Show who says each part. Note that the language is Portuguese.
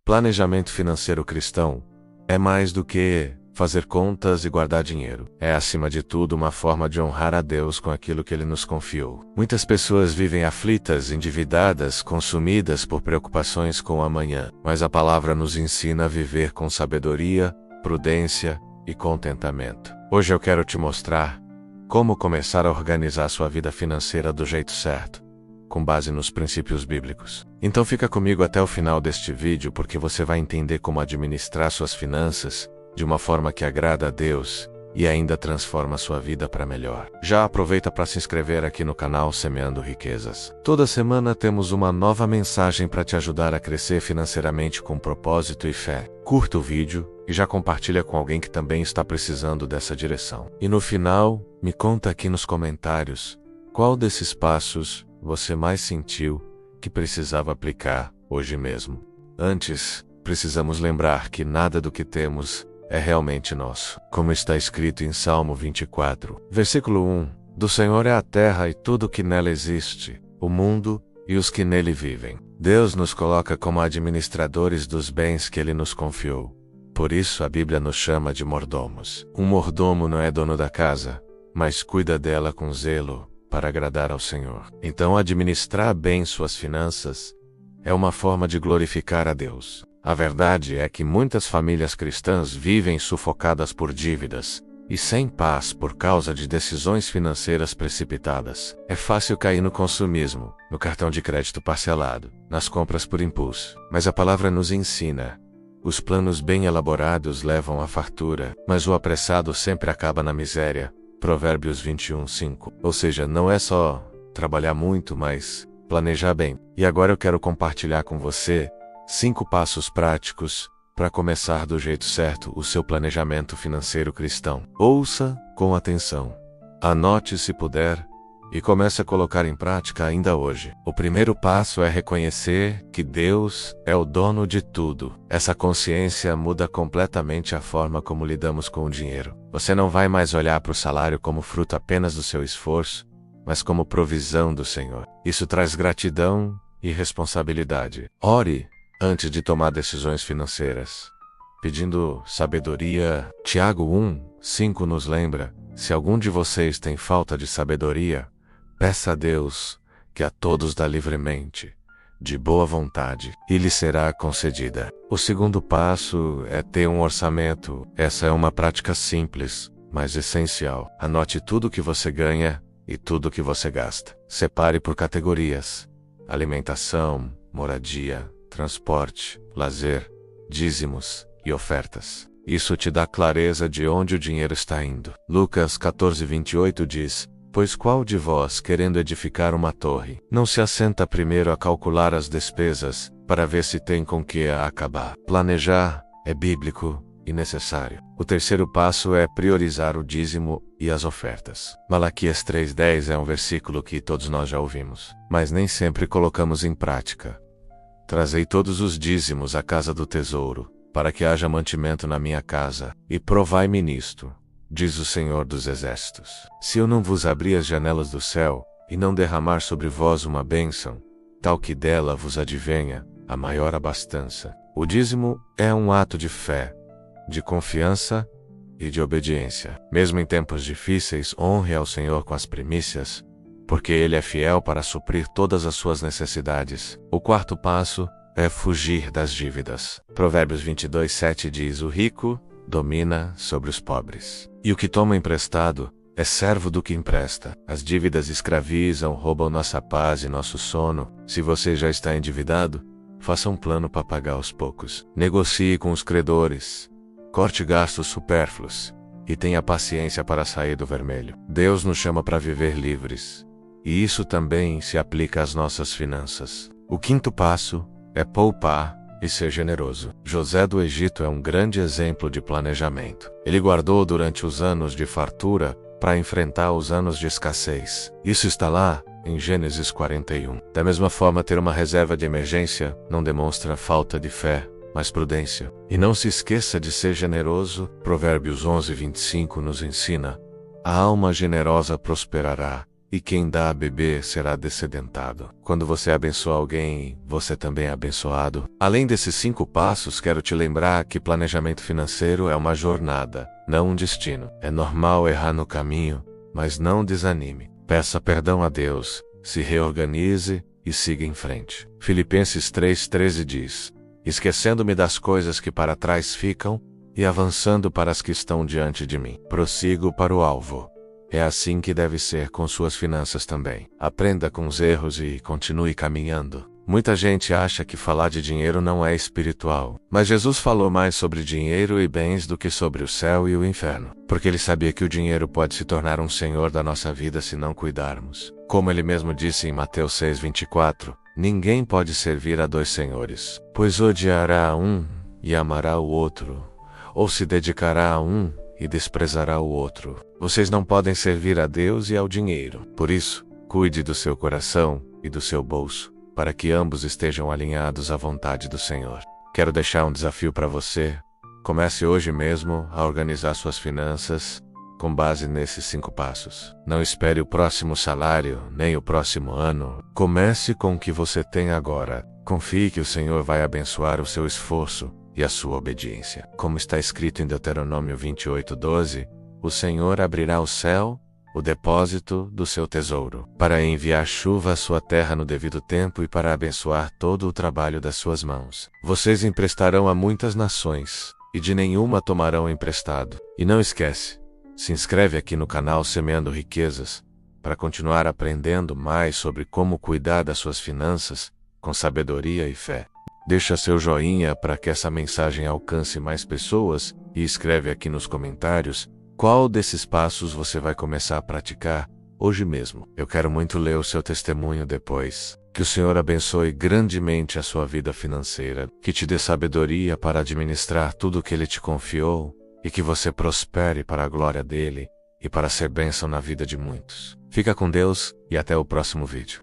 Speaker 1: Planejamento financeiro cristão é mais do que fazer contas e guardar dinheiro. É, acima de tudo, uma forma de honrar a Deus com aquilo que Ele nos confiou. Muitas pessoas vivem aflitas, endividadas, consumidas por preocupações com o amanhã. Mas a palavra nos ensina a viver com sabedoria, prudência e contentamento. Hoje eu quero te mostrar como começar a organizar sua vida financeira do jeito certo, com base nos princípios bíblicos. Então fica comigo até o final deste vídeo, porque você vai entender como administrar suas finanças de uma forma que agrada a Deus e ainda transforma sua vida para melhor. Já aproveita para se inscrever aqui no canal Semeando Riquezas. Toda semana temos uma nova mensagem para te ajudar a crescer financeiramente com propósito e fé. Curta o vídeo e já compartilha com alguém que também está precisando dessa direção. E no final, me conta aqui nos comentários qual desses passos você mais sentiu que precisava aplicar hoje mesmo. Antes, precisamos lembrar que nada do que temos é realmente nosso. Como está escrito em Salmo 24, versículo 1, do Senhor é a terra e tudo o que nela existe, o mundo e os que nele vivem. Deus nos coloca como administradores dos bens que Ele nos confiou. Por isso a Bíblia nos chama de mordomos. Um mordomo não é dono da casa, mas cuida dela com zelo para agradar ao Senhor. Então administrar bem suas finanças é uma forma de glorificar a Deus. A verdade é que muitas famílias cristãs vivem sufocadas por dívidas e sem paz por causa de decisões financeiras precipitadas. É fácil cair no consumismo, no cartão de crédito parcelado, nas compras por impulso. Mas a palavra nos ensina: os planos bem elaborados levam à fartura, mas o apressado sempre acaba na miséria. Provérbios 21:5. Ou seja, não é só trabalhar muito, mas planejar bem. E agora eu quero compartilhar com você 5 passos práticos para começar do jeito certo o seu planejamento financeiro cristão. Ouça com atenção, anote se puder e comece a colocar em prática ainda hoje. O primeiro passo é reconhecer que Deus é o dono de tudo. Essa consciência muda completamente a forma como lidamos com o dinheiro. Você não vai mais olhar para o salário como fruto apenas do seu esforço, mas como provisão do Senhor. Isso traz gratidão e responsabilidade. Ore antes de tomar decisões financeiras, pedindo sabedoria. Tiago 1:5 nos lembra: se algum de vocês tem falta de sabedoria, peça a Deus, que a todos dá livremente, de boa vontade, e lhe será concedida. O segundo passo é ter um orçamento. Essa é uma prática simples, mas essencial. Anote tudo que você ganha e tudo que você gasta. Separe por categorias: alimentação, moradia, transporte, lazer, dízimos e ofertas. Isso te dá clareza de onde o dinheiro está indo. Lucas 14:28 diz: pois qual de vós, querendo edificar uma torre, não se assenta primeiro a calcular as despesas, para ver se tem com que a acabar? Planejar é bíblico e necessário. O terceiro passo é priorizar o dízimo e as ofertas. Malaquias 3:10 é um versículo que todos nós já ouvimos, mas nem sempre colocamos em prática. Trazei todos os dízimos à casa do tesouro, para que haja mantimento na minha casa, e provai-me nisto, diz o Senhor dos Exércitos. Se eu não vos abrir as janelas do céu, e não derramar sobre vós uma bênção, tal que dela vos advenha a maior abastança. O dízimo é um ato de fé, de confiança e de obediência. Mesmo em tempos difíceis, honre ao Senhor com as primícias, porque Ele é fiel para suprir todas as suas necessidades. O quarto passo é fugir das dívidas. Provérbios 22:7 diz: o rico domina sobre os pobres, e o que toma emprestado é servo do que empresta. As dívidas escravizam, roubam nossa paz e nosso sono. Se você já está endividado, faça um plano para pagar aos poucos. Negocie com os credores, corte gastos supérfluos e tenha paciência para sair do vermelho. Deus nos chama para viver livres, e isso também se aplica às nossas finanças. O quinto passo é poupar e ser generoso. José do Egito é um grande exemplo de planejamento. Ele guardou durante os anos de fartura para enfrentar os anos de escassez. Isso está lá em Gênesis 41. Da mesma forma, ter uma reserva de emergência não demonstra falta de fé, mas prudência. E não se esqueça de ser generoso. Provérbios 11:25 nos ensina: a alma generosa prosperará, e quem dá a beber será descedentado. Quando você abençoa alguém, você também é abençoado. Além desses 5 passos, quero te lembrar que planejamento financeiro é uma jornada, não um destino. É normal errar no caminho, mas não desanime. Peça perdão a Deus, se reorganize e siga em frente. Filipenses 3:13 diz: esquecendo-me das coisas que para trás ficam e avançando para as que estão diante de mim, prossigo para o alvo. É assim que deve ser com suas finanças também. Aprenda com os erros e continue caminhando. Muita gente acha que falar de dinheiro não é espiritual, mas Jesus falou mais sobre dinheiro e bens do que sobre o céu e o inferno, porque ele sabia que o dinheiro pode se tornar um senhor da nossa vida se não cuidarmos. Como ele mesmo disse em Mateus 6:24, ninguém pode servir a 2 senhores, pois odiará a um e amará o outro, ou se dedicará a um e desprezará o outro. Vocês não podem servir a Deus e ao dinheiro. Por isso, cuide do seu coração e do seu bolso, para que ambos estejam alinhados à vontade do Senhor. Quero deixar um desafio para você. Comece hoje mesmo a organizar suas finanças com base nesses 5 passos. Não espere o próximo salário, nem o próximo ano. Comece com o que você tem agora. Confie que o Senhor vai abençoar o seu esforço e a sua obediência. Como está escrito em Deuteronômio 28:12, o Senhor abrirá o céu, o depósito do seu tesouro, para enviar chuva à sua terra no devido tempo e para abençoar todo o trabalho das suas mãos. Vocês emprestarão a muitas nações, e de nenhuma tomarão emprestado. E não esquece, se inscreve aqui no canal Semeando Riquezas, para continuar aprendendo mais sobre como cuidar das suas finanças, com sabedoria e fé. Deixa seu joinha para que essa mensagem alcance mais pessoas e escreve aqui nos comentários qual desses passos você vai começar a praticar hoje mesmo. Eu quero muito ler o seu testemunho depois. Que o Senhor abençoe grandemente a sua vida financeira, que te dê sabedoria para administrar tudo o que Ele te confiou e que você prospere para a glória dEle e para ser bênção na vida de muitos. Fica com Deus e até o próximo vídeo.